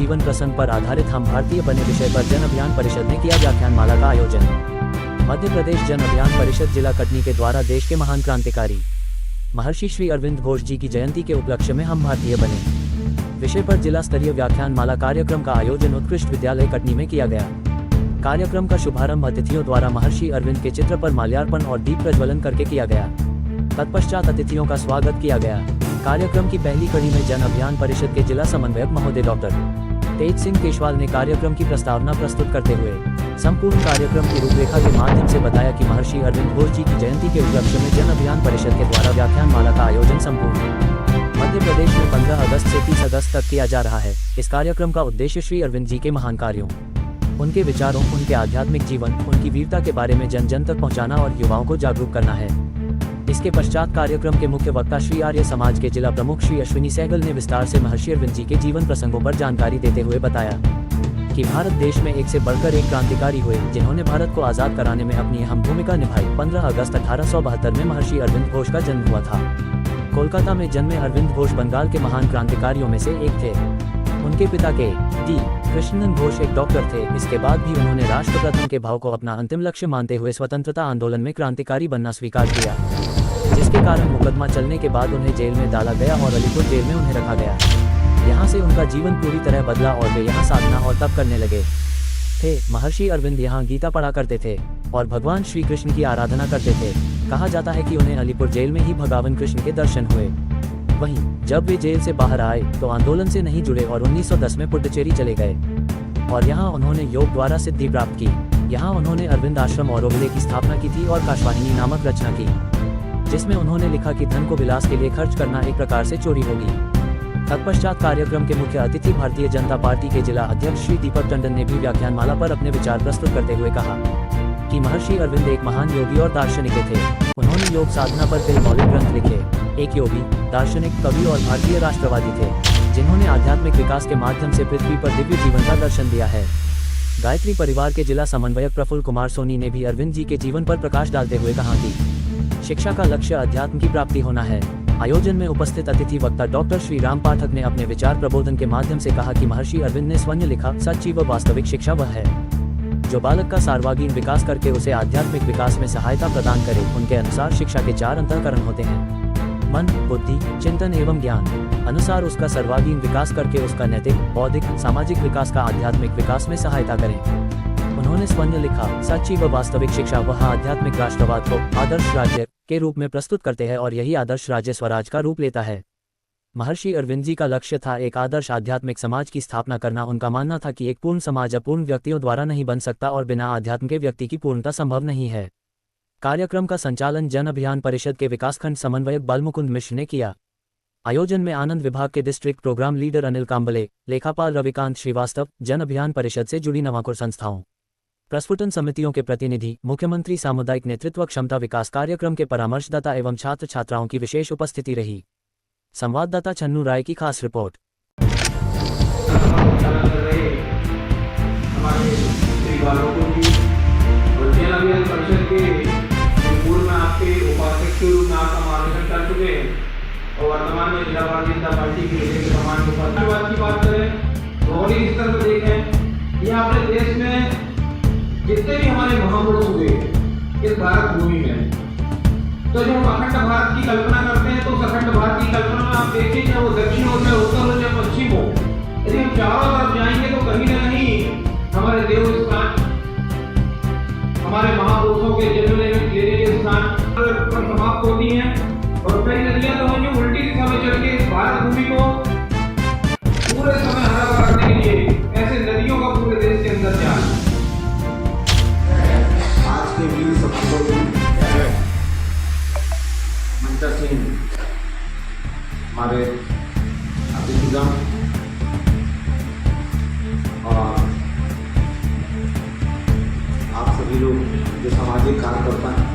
जीवन प्रसंग पर आधारित हम भारतीय बने विषय पर जन अभियान परिषद ने किया व्याख्यान माला का आयोजन। मध्य प्रदेश जन अभियान परिषद जिला कटनी के द्वारा देश के महान क्रांतिकारी महर्षि श्री अरविंद घोष जी की जयंती के उपलक्ष्य में हम भारतीय बने विषय पर जिला स्तरीय व्याख्यान माला कार्यक्रम का आयोजन उत्कृष्ट विद्यालय कटनी में किया गया। कार्यक्रम का शुभारंभ अतिथियों द्वारा महर्षि अरविंद के चित्र पर माल्यार्पण और दीप प्रज्वलन करके किया गया। तत्पश्चात अतिथियों का स्वागत किया गया। कार्यक्रम की पहली कड़ी में जन अभियान परिषद के जिला समन्वयक महोदय डॉक्टर तेज सिंह केशवाल ने कार्यक्रम की प्रस्तावना प्रस्तुत करते हुए संपूर्ण कार्यक्रम की रूपरेखा के माध्यम से बताया कि महर्षि अरविंद घोष जी की जयंती के उपलक्ष्य में जन अभियान परिषद के द्वारा व्याख्यान माला का आयोजन संपूर्ण मध्य प्रदेश में 15 अगस्त से 30 अगस्त तक किया जा रहा है। इस कार्यक्रम का उद्देश्य श्री अरविंद जी के महान कार्यों, उनके विचारों, उनके आध्यात्मिक जीवन, उनकी वीरता के बारे में जन जन तक पहुंचाना और युवाओं को जागरूक करना है। इसके पश्चात कार्यक्रम के मुख्य वक्ता श्री आर्य समाज के जिला प्रमुख श्री अश्विनी सहगल ने विस्तार से महर्षि अरविंद जी के जीवन प्रसंगों पर जानकारी देते हुए बताया कि भारत देश में एक से बढ़कर एक क्रांतिकारी हुए जिन्होंने भारत को आजाद कराने में अपनी अहम भूमिका निभाई। 15 अगस्त 1872 में महर्षि अरविंद घोष का जन्म हुआ था। कोलकाता में जन्मे अरविंद घोष बंगाल के महान क्रांतिकारियों में से एक थे। उनके पिता के डी कृष्णन घोष एक डॉक्टर थे। इसके बाद भी उन्होंने राष्ट्रप्रथम के भाव को अपना अंतिम लक्ष्य मानते हुए स्वतंत्रता आंदोलन में क्रांतिकारी बनना स्वीकार किया, जिसके कारण मुकदमा चलने के बाद उन्हें जेल में डाला गया और अलीपुर जेल में उन्हें रखा गया। यहाँ से उनका जीवन पूरी तरह बदला और वे यहाँ साधना और तप करने लगे थे। महर्षि अरविंद यहाँ गीता पढ़ा करते थे और भगवान श्री कृष्ण की आराधना करते थे। कहा जाता है कि उन्हें अलीपुर जेल में ही भगवान कृष्ण के दर्शन हुए। वहीं जब वे जेल से बाहर आए तो आंदोलन से नहीं जुड़े और 1910 में पुडुचेरी चले गए और यहाँ उन्होंने योग द्वारा सिद्धि प्राप्त की। यहाँ उन्होंने अरविंद आश्रम और ओबले की स्थापना की थी और काशवाहिनी नामक रचना की, जिसमें उन्होंने लिखा कि धन को विलास के लिए खर्च करना एक प्रकार से चोरी होगी। तत्पश्चात कार्यक्रम के मुख्य अतिथि भारतीय जनता पार्टी के जिला अध्यक्ष श्री दीपक टंडन ने भी व्याख्यान माला पर अपने विचार प्रस्तुत करते हुए कहा कि महर्षि अरविंद एक महान योगी और दार्शनिक थे। उन्होंने योग साधना पर कई मौलिक ग्रंथ लिखे। एक योगी, दार्शनिक, कवि और भारतीय राष्ट्रवादी थे, जिन्होंने आध्यात्मिक विकास के माध्यम से पृथ्वी पर दिव्य जीवन का दर्शन दिया है। गायत्री परिवार के जिला समन्वयक प्रफुल्ल कुमार सोनी ने भी अरविंद जी के जीवन पर प्रकाश डालते हुए कहा कि शिक्षा का लक्ष्य अध्यात्म की प्राप्ति होना है। आयोजन में उपस्थित अतिथि वक्ता डॉक्टर श्री राम पाठक ने अपने विचार प्रबोधन के माध्यम से कहा कि महर्षि अरविंद ने स्वयं लिखा, सच्ची व वास्तविक शिक्षा वह है जो बालक का सर्वांगीण विकास करके उसे आध्यात्मिक विकास में सहायता प्रदान करे। उनके अनुसार शिक्षा के 4 अंतःकरण होते हैं, मन, बुद्धि, चिंतन एवं ज्ञान। अनुसार उसका सर्वांगीण विकास करके उसका नैतिक, बौद्धिक, सामाजिक विकास का आध्यात्मिक विकास में सहायता करें। उन्होंने स्वयं लिखा, सच्ची व वास्तविक शिक्षा वह आध्यात्मिक राष्ट्रवाद को आदर्श राज्य के रूप में प्रस्तुत करते हैं और यही आदर्श राज्य स्वराज का रूप लेता है। महर्षि अरविंद जी का लक्ष्य था एक आदर्श आध्यात्मिक समाज की स्थापना करना। उनका मानना था कि एक पूर्ण समाज अपूर्ण व्यक्तियों द्वारा नहीं बन सकता और बिना आध्यात्म के व्यक्ति की पूर्णता संभव नहीं है। कार्यक्रम का संचालन जन अभियान परिषद के विकासखंड समन्वयक बालमुकुंद मिश्र ने किया। आयोजन में आनंद विभाग के district program leader Anil Kamble, लेखापाल रविकांत श्रीवास्तव, जन अभियान परिषद से जुड़ी नवाकुर संस्थाओं, प्रस्फुटन समितियों के प्रतिनिधि, मुख्यमंत्री सामुदायिक नेतृत्व क्षमता विकास कार्यक्रम के परामर्शदाता एवं छात्र छात्राओं की विशेष उपस्थिति रही। संवाददाता छन्नू राय की खास रिपोर्ट। वर्तमान में जिला भारतीय जनता पार्टी के समान की बात करें, भौगोलिक स्तर पर देखें, यह अपने देश में जितने भी हमारे महापुरुष हुए इस भारत भूमि में, तो जब हम अखंड भारत की कल्पना करते हैं तो उस अखंड भारत की कल्पना में आप देखिए चाहे वो दक्षिण हो, चाहे उत्तर हो, चाहे पश्चिम हो, यदि हम चारों तरफ जाएंगे तो कहीं न कहीं हमारे देव स्थान, हमारे महापुरुषों के जन्म लेने के स्थान पर समाप्त होती हैं और कई नदियां तो हैं जो उल्टी दिशा में चल के इस भारत भूमि को पूरे समय हरा भरा रखने के लिए ऐसे नदियों का पूरे देश के अंदर जा मंचा सिंह, हमारे अतिथिगण और आप सभी लोग जो सामाजिक कार्यकर्ता हैं,